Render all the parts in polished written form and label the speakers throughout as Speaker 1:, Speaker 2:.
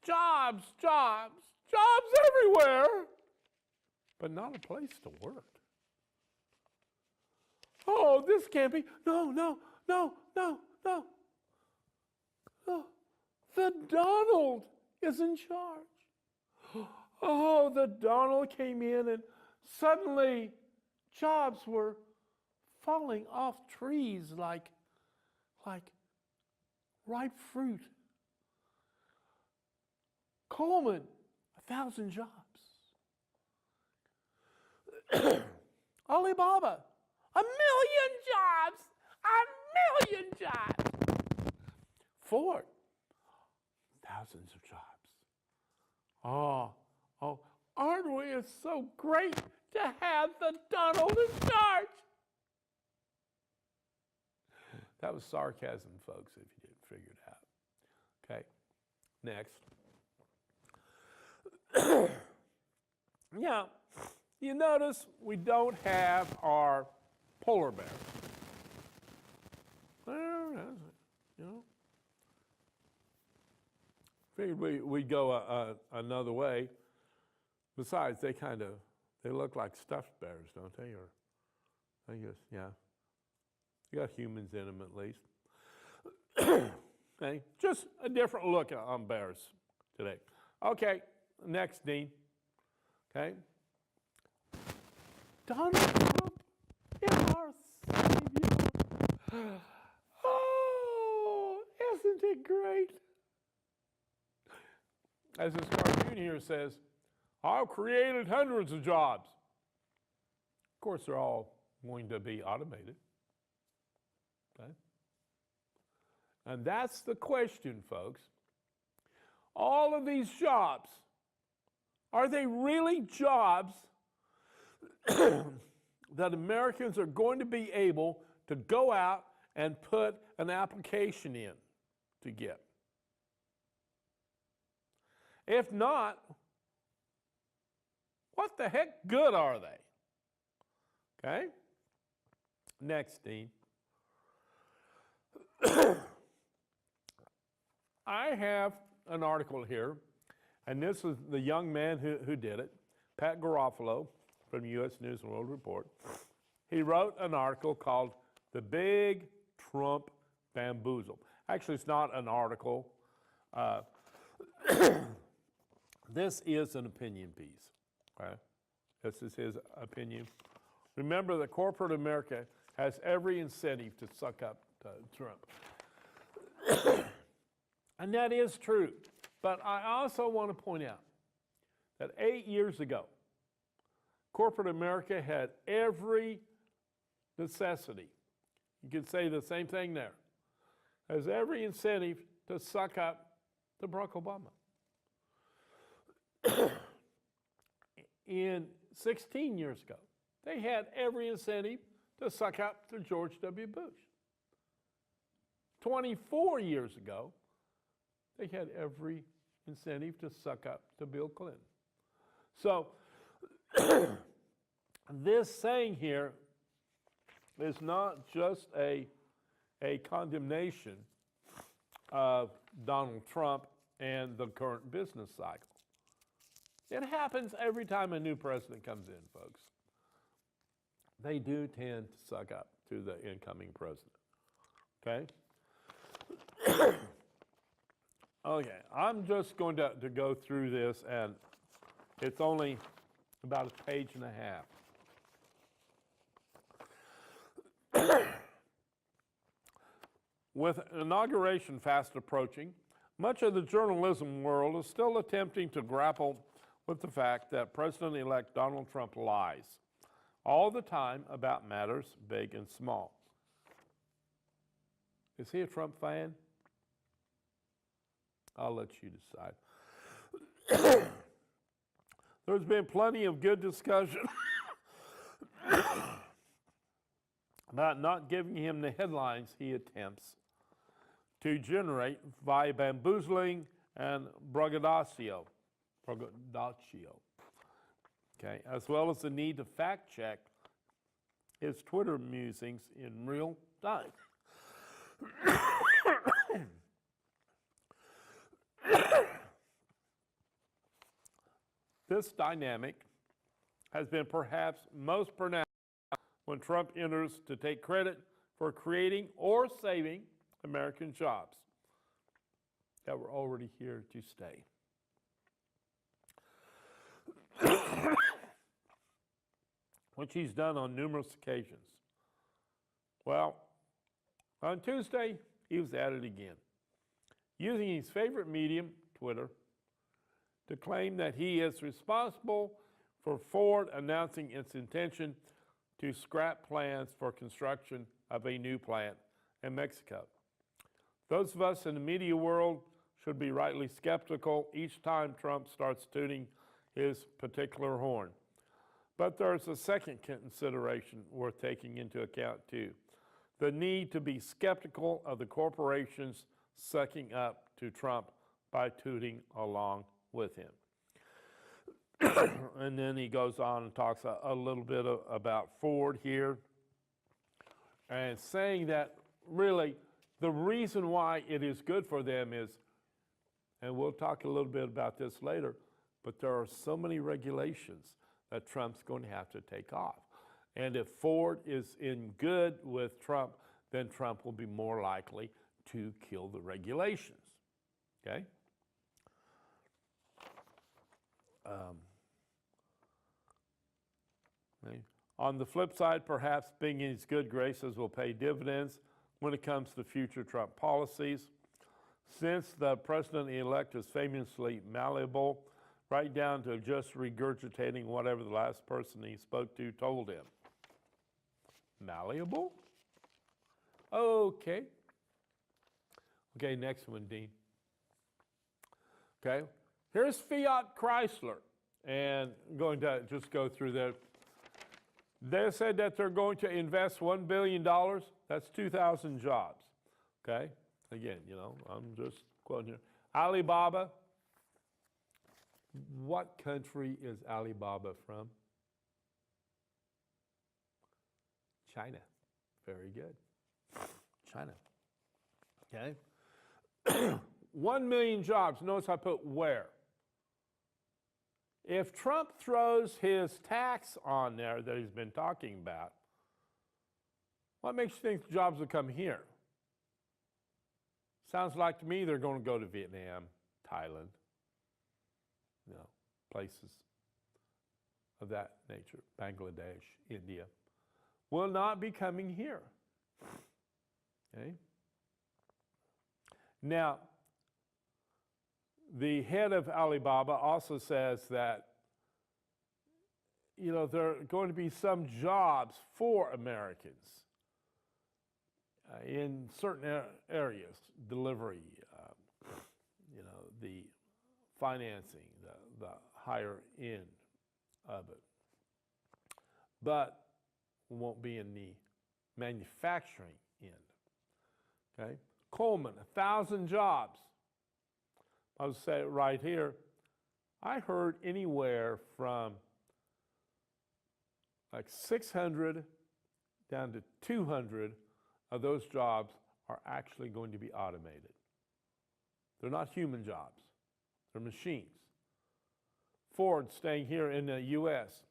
Speaker 1: Jobs, jobs, jobs everywhere, but not a place to work. Oh, this can't be. No, no, no, no, no. Oh, the Donald is in charge. Oh, the Donald came in and suddenly jobs were falling off trees like ripe fruit. Coleman, 1,000 jobs. Alibaba, 1,000,000 jobs. 1,000,000 jobs. Ford, thousands of jobs. Oh, aren't we? It's so great to have the Donald in charge. That was sarcasm, folks, if you didn't figure it out. Okay, next. Now, you notice we don't have our polar bear. Well, you know, figured we'd go another way. Besides, they look like stuffed bears, don't they? Or I guess, yeah. You got humans in them at least. Okay, just a different look on bears today. Okay, next, Dean. Okay. Donald Trump is our savior. Oh, isn't it great? As this cartoon here says, I've created hundreds of jobs. Of course, they're all going to be automated. Okay? And that's the question, folks. All of these jobs, are they really jobs that Americans are going to be able to go out and put an application in to get? If not, what the heck good are they? Okay? Next, Dean. I have an article here, and this is the young man who did it, Pat Garofalo from U.S. News and World Report. He wrote an article called The Big Trump Bamboozle. Actually, it's not an article. This is an opinion piece. Okay? This is his opinion. Remember that corporate America has every incentive to suck up Trump. And that is true. But I also want to point out that 8 years ago, corporate America had every necessity. You could say the same thing there. Has every incentive to suck up to Barack Obama. In 16 years ago, they had every incentive to suck up to George W. Bush. 24 years ago, they had every incentive to suck up to Bill Clinton. So this saying here is not just a condemnation of Donald Trump and the current business cycle. It happens every time a new president comes in, folks. They do tend to suck up to the incoming president. Okay? Okay, I'm just going to go through this, and it's only about a page and a half. With inauguration fast approaching, much of the journalism world is still attempting to grapple with the fact that President-elect Donald Trump lies all the time about matters big and small. Is he a Trump fan? I'll let you decide. There's been plenty of good discussion about not giving him the headlines he attempts to generate via bamboozling and braggadocio, okay, as well as the need to fact-check his Twitter musings in real time. This dynamic has been perhaps most pronounced when Trump enters to take credit for creating or saving American jobs that were already here to stay. Which he's done on numerous occasions. Well, on Tuesday, he was at it again, using his favorite medium, Twitter, to claim that he is responsible for Ford announcing its intention to scrap plans for construction of a new plant in Mexico. Those of us in the media world should be rightly skeptical each time Trump starts tooting his particular horn. But there's a second consideration worth taking into account too: the need to be skeptical of the corporations sucking up to Trump by tooting along with him. And then he goes on and talks a little bit about Ford here, and saying that really the reason why it is good for them is, and we'll talk a little bit about this later, but there are so many regulations that Trump's going to have to take off. And if Ford is in good with Trump, then Trump will be more likely to kill the regulations, okay? On the flip side, perhaps being in his good graces will pay dividends when it comes to future Trump policies. Since the president-elect is famously malleable, right down to just regurgitating whatever the last person he spoke to told him. Malleable? Okay. Okay, next one, Dean. Okay, here's Fiat Chrysler, and I'm going to just go through that. They said that they're going to invest $1 billion. That's 2,000 jobs. Okay, again, you know, I'm just quoting here. Alibaba. What country is Alibaba from? China. Very good. China. Okay. 1 million jobs. Notice I put where. If Trump throws his tax on there that he's been talking about, what makes you think the jobs will come here? Sounds like to me they're going to go to Vietnam, Thailand, you know, places of that nature, Bangladesh, India, will not be coming here. Okay? Now, the head of Alibaba also says that, you know, there are going to be some jobs for Americans in certain areas, delivery, you know, the financing, the higher end of it, but won't be in the manufacturing end. Okay, Coleman, 1,000 jobs. I'll say it right here. I heard anywhere from like 600 down to 200 of those jobs are actually going to be automated. They're not human jobs. They're machines. Ford staying here in the U.S.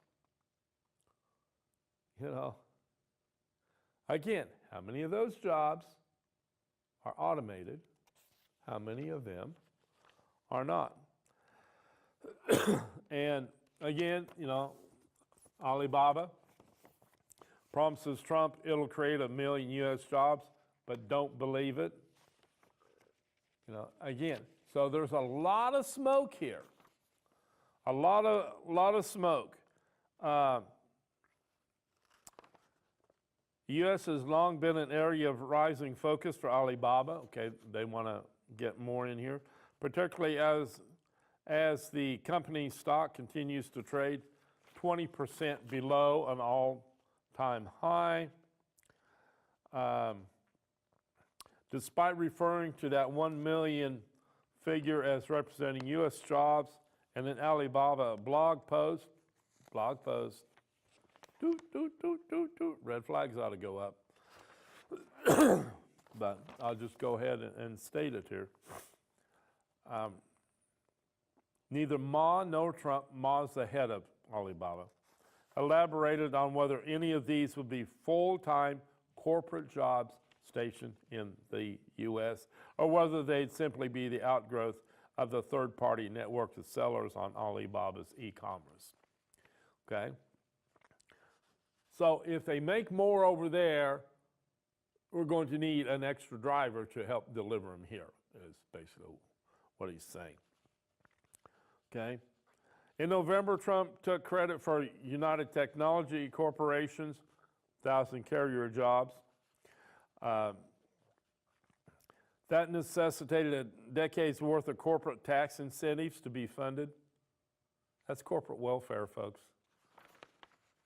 Speaker 1: You know, again, how many of those jobs are automated? How many of them are not? And again, you know, Alibaba promises Trump it'll create 1 million U.S. jobs, but don't believe it. You know, again, so there's a lot of smoke here. A lot of smoke. The U.S. has long been an area of rising focus for Alibaba. Okay, they want to get more in here, particularly as the company's stock continues to trade 20% below an all-time high. Despite referring to that 1 million figure as representing U.S. jobs, and an Alibaba blog post, doot, doot, doot, doot, doot, red flags ought to go up. But I'll just go ahead and state it here. Neither Ma nor Trump, Ma's the head of Alibaba, elaborated on whether any of these would be full-time corporate jobs stationed in the U.S. or whether they'd simply be the outgrowth of the third-party network of sellers on Alibaba's e-commerce. Okay? So if they make more over there, we're going to need an extra driver to help deliver them here, is basically what he's saying. Okay? In November, Trump took credit for United Technology Corporation's 1,000 carrier jobs. That necessitated a decade's worth of corporate tax incentives to be funded. That's corporate welfare, folks.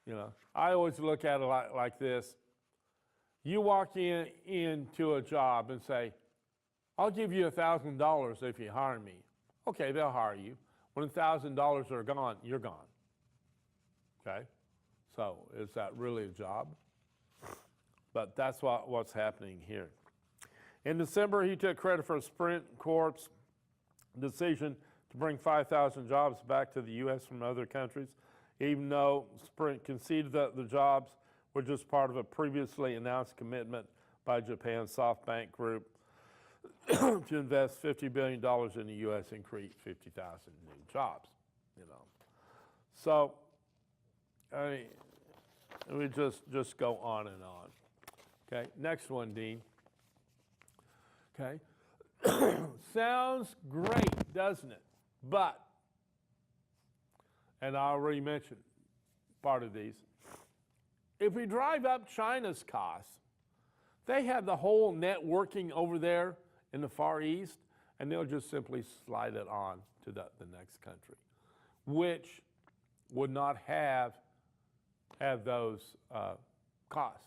Speaker 1: You know, I always look at it like this. You walk into a job and say, I'll give you $1,000 if you hire me. Okay, they'll hire you. When $1,000 are gone, you're gone. Okay? So is that really a job? But that's what's happening here. In December, he took credit for Sprint Corp's decision to bring 5,000 jobs back to the U.S. from other countries, even though Sprint conceded that the jobs were just part of a previously announced commitment by Japan's SoftBank Group to invest $50 billion in the U.S. and create 50,000 new jobs, you know. So, I mean, we just go on and on. Okay, next one, Dean. Okay, sounds great, doesn't it? But, and I already mentioned part of these, if we drive up China's costs, they have the whole networking over there in the Far East, and they'll just simply slide it on to the next country, which would not have those costs.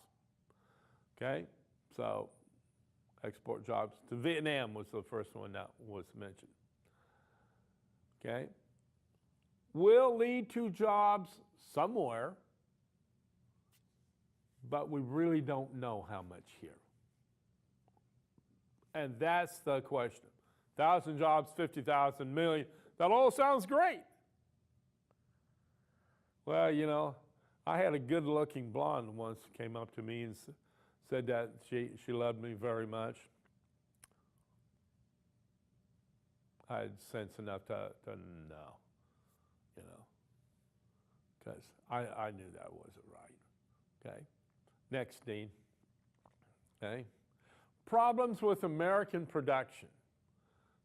Speaker 1: Okay, so export jobs to Vietnam was the first one that was mentioned. Okay, will lead to jobs somewhere, but we really don't know how much here. And that's the question. 1,000 jobs, 50,000, million, that all sounds great. Well, you know, I had a good-looking blonde once came up to me and said that she loved me very much. I had sense enough to know, you know, because I knew that wasn't right. Okay, next, Dean. Okay, problems with American production.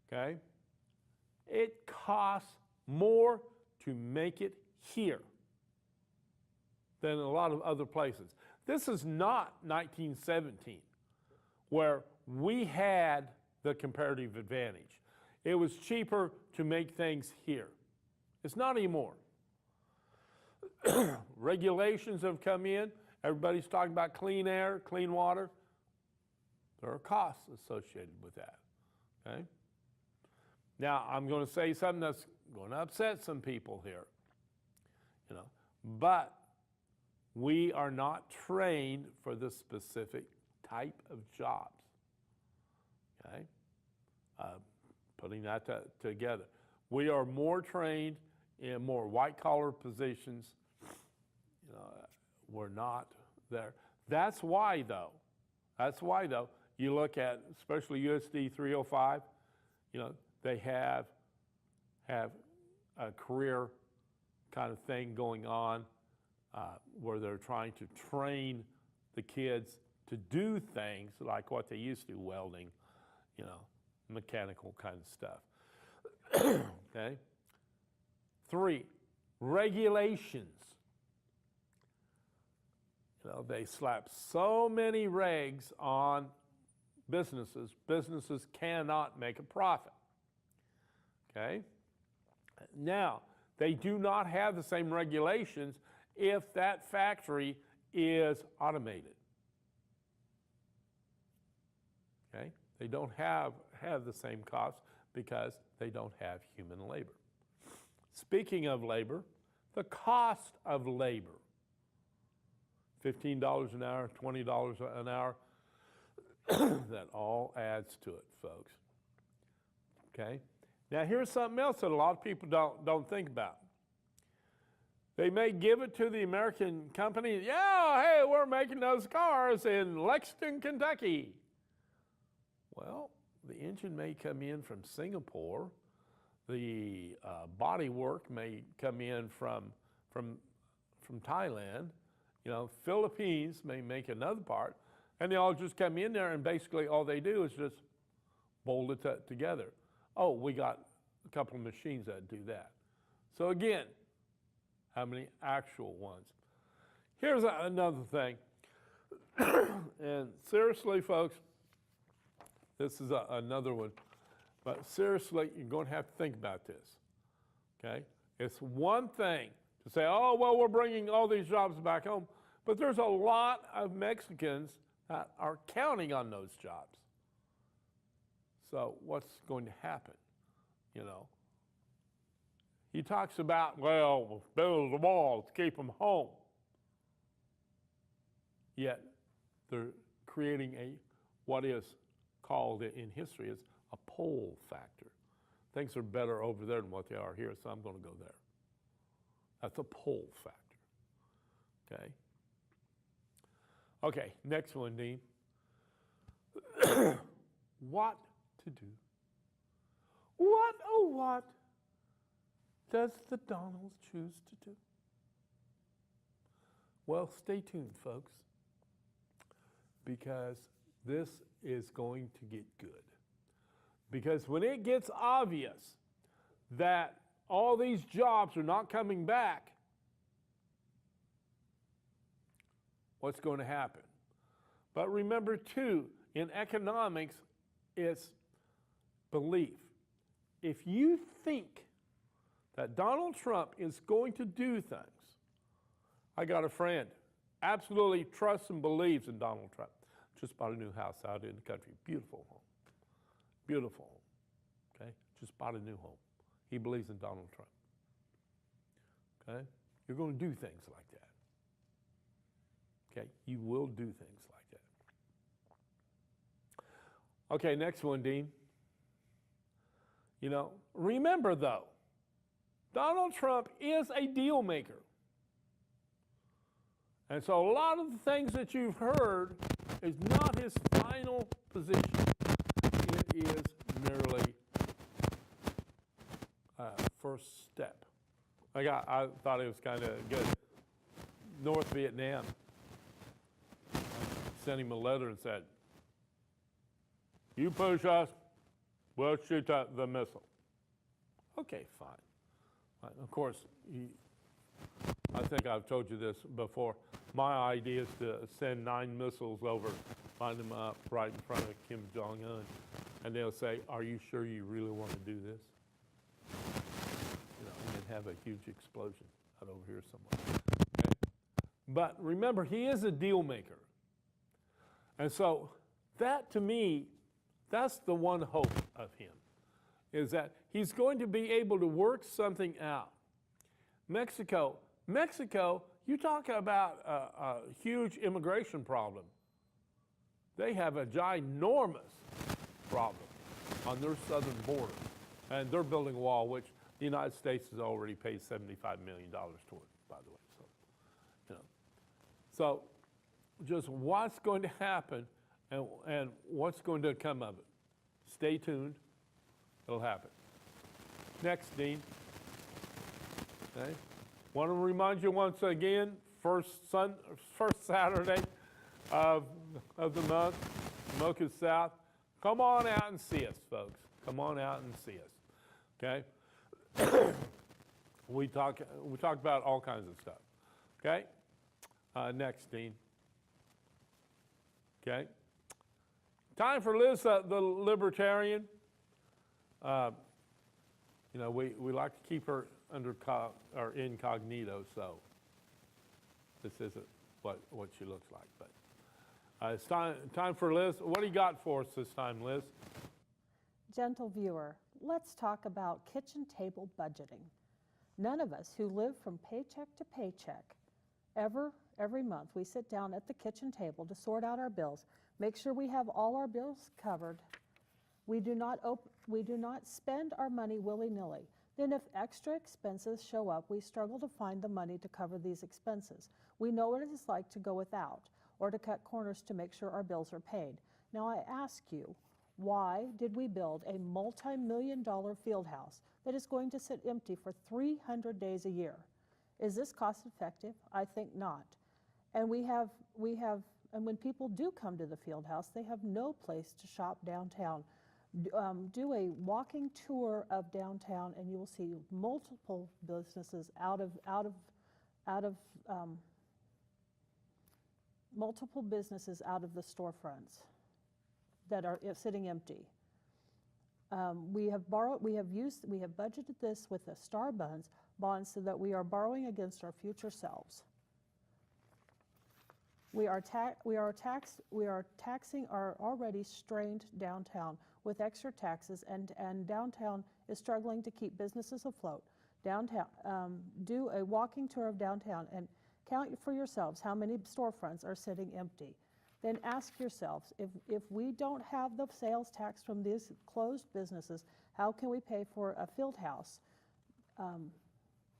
Speaker 1: Okay, it costs more to make it here than a lot of other places. This is not 1917, where we had the comparative advantage. It was cheaper to make things here. It's not anymore. Regulations have come in. Everybody's talking about clean air, clean water. There are costs associated with that. Okay? Now, I'm going to say something that's going to upset some people here. You know, but we are not trained for this specific type of jobs. Okay? Putting that together. We are more trained in more white-collar positions. You know, we're not there. That's why, though, you look at, especially USD 305, you know, they have a career kind of thing going on where they're trying to train the kids to do things like what they used to, welding, you know, mechanical kind of stuff. Okay? 3, regulations. You know, they slap so many regs on businesses. Businesses cannot make a profit. Okay? Now, they do not have the same regulations if that factory is automated. Okay? They don't have the same costs because they don't have human labor. Speaking of labor, the cost of labor, $15 an hour, $20 an hour, that all adds to it, folks. Okay? Now, here's something else that a lot of people don't think about. They may give it to the American company. Yeah, hey, we're making those cars in Lexington, Kentucky. Well, the engine may come in from Singapore. The body work may come in from Thailand. Philippines may make another part, and they all just come in there, and basically all they do is just bolt it together. Oh, we got a couple of machines that do that. So again, how many actual ones? Here's another thing, and seriously, folks, this is another one, but seriously, you're going to have to think about this, okay? It's one thing to say, oh, well, we're bringing all these jobs back home, but there's a lot of Mexicans that are counting on those jobs. So what's going to happen, He talks about, well, build the wall to keep them home. Yet they're creating what is called in history is a pull factor. Things are better over there than what they are here, so I'm going to go there. That's a pull factor, okay? Okay, next one, Dean. What to do? What does the Donalds choose to do? Well, stay tuned, folks, because this is going to get good. Because when it gets obvious that all these jobs are not coming back, what's going to happen? But remember, too, in economics, it's belief. If you think that Donald Trump is going to do things, I got a friend, absolutely trusts and believes in Donald Trump. Just bought a new house out in the country. Beautiful home. Beautiful home. Okay? Just bought a new home. He believes in Donald Trump. Okay? You're going to do things like that. Okay? You will do things like that. Okay, next one, Dean. Remember though, Donald Trump is a deal maker. And so a lot of the things that you've heard is not his final position. It is merely a first step. I thought it was kind of good. North Vietnam sent him a letter and said, you push us, we'll shoot the missile. Okay, fine. Of course, I think I've told you this before. My idea is to send 9 missiles over, line them up right in front of Kim Jong-un, and they'll say, are you sure you really want to do this? And then have a huge explosion out over here somewhere. Okay? But remember, he is a deal maker. And so that, to me, that's the one hope of him, is that he's going to be able to work something out. Mexico, you talk about a huge immigration problem. They have a ginormous problem on their southern border. And they're building a wall, which the United States has already paid $75 million toward, by the way. So just what's going to happen and what's going to come of it. Stay tuned. It'll happen. Next, Dean. Okay. Want to remind you once again, first Saturday of the month, Mochas South. Come on out and see us, folks. Come on out and see us. Okay. we talk about all kinds of stuff. Okay. Next, Dean. Okay. Time for Liz, the libertarian. We like to keep her under or incognito, so this isn't what she looks like. But it's time for Liz. What do you got for us this time, Liz?
Speaker 2: Gentle viewer, let's talk about kitchen table budgeting. None of us who live from paycheck to paycheck, every month, we sit down at the kitchen table to sort out our bills, make sure we have all our bills covered. We do not spend our money willy-nilly. Then if extra expenses show up, we struggle to find the money to cover these expenses. We know what it is like to go without or to cut corners to make sure our bills are paid. Now I ask you, why did we build a multi-million-dollar field house that is going to sit empty for 300 days a year? Is this cost effective? I think not. And and when people do come to the field house, they have no place to shop downtown. Do a walking tour of downtown, and you will see multiple businesses multiple businesses out of the storefronts that are sitting empty. We have budgeted this with a star bond so that we are borrowing against our future selves. We are taxing our already strained downtown with extra taxes, and downtown is struggling to keep businesses afloat. Downtown, do a walking tour of downtown and count for yourselves how many storefronts are sitting empty. Then ask yourselves, if we don't have the sales tax from these closed businesses, how can we pay for a field house, and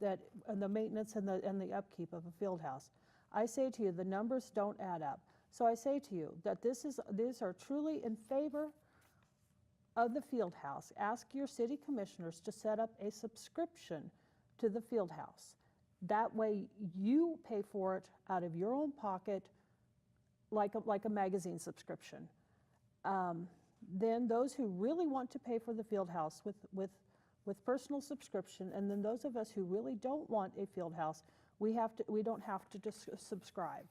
Speaker 2: the maintenance and the upkeep of a field house? I say to you, the numbers don't add up. So I say to you that these are truly in favor of the field house. Ask your city commissioners to set up a subscription to the field house. That way you pay for it out of your own pocket, like a magazine subscription. Then those who really want to pay for the field house with personal subscription, and then those of us who really don't want a field house, we don't have to just subscribe.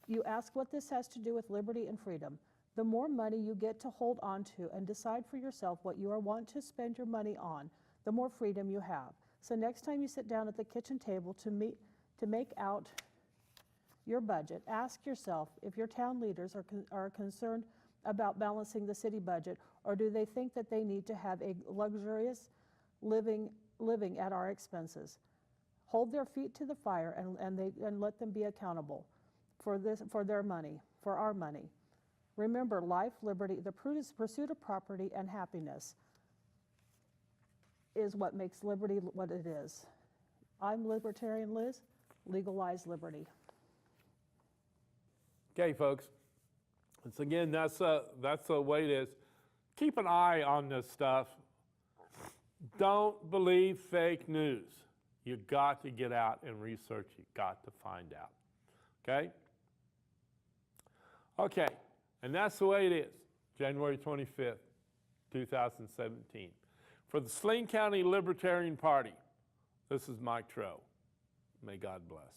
Speaker 2: You ask what this has to do with liberty and freedom. The more money you get to hold on to and decide for yourself what you want to spend your money on, the more freedom you have. So next time you sit down at the kitchen table to make out your budget, ask yourself if your town leaders are concerned about balancing the city budget, or do they think that they need to have a luxurious living at our expenses. Hold their feet to the fire and let them be accountable for their money, for our money. Remember, life, liberty, the pursuit of property and happiness is what makes liberty what it is. I'm Libertarian Liz. Legalize liberty.
Speaker 1: Okay, folks. Once again, that's the way it is. Keep an eye on this stuff. Don't believe fake news. You got to get out and research. You got to find out. Okay? Okay, and that's the way it is. January 25th, 2017. For the Saline County Libertarian Party, this is Mike Troe. May God bless.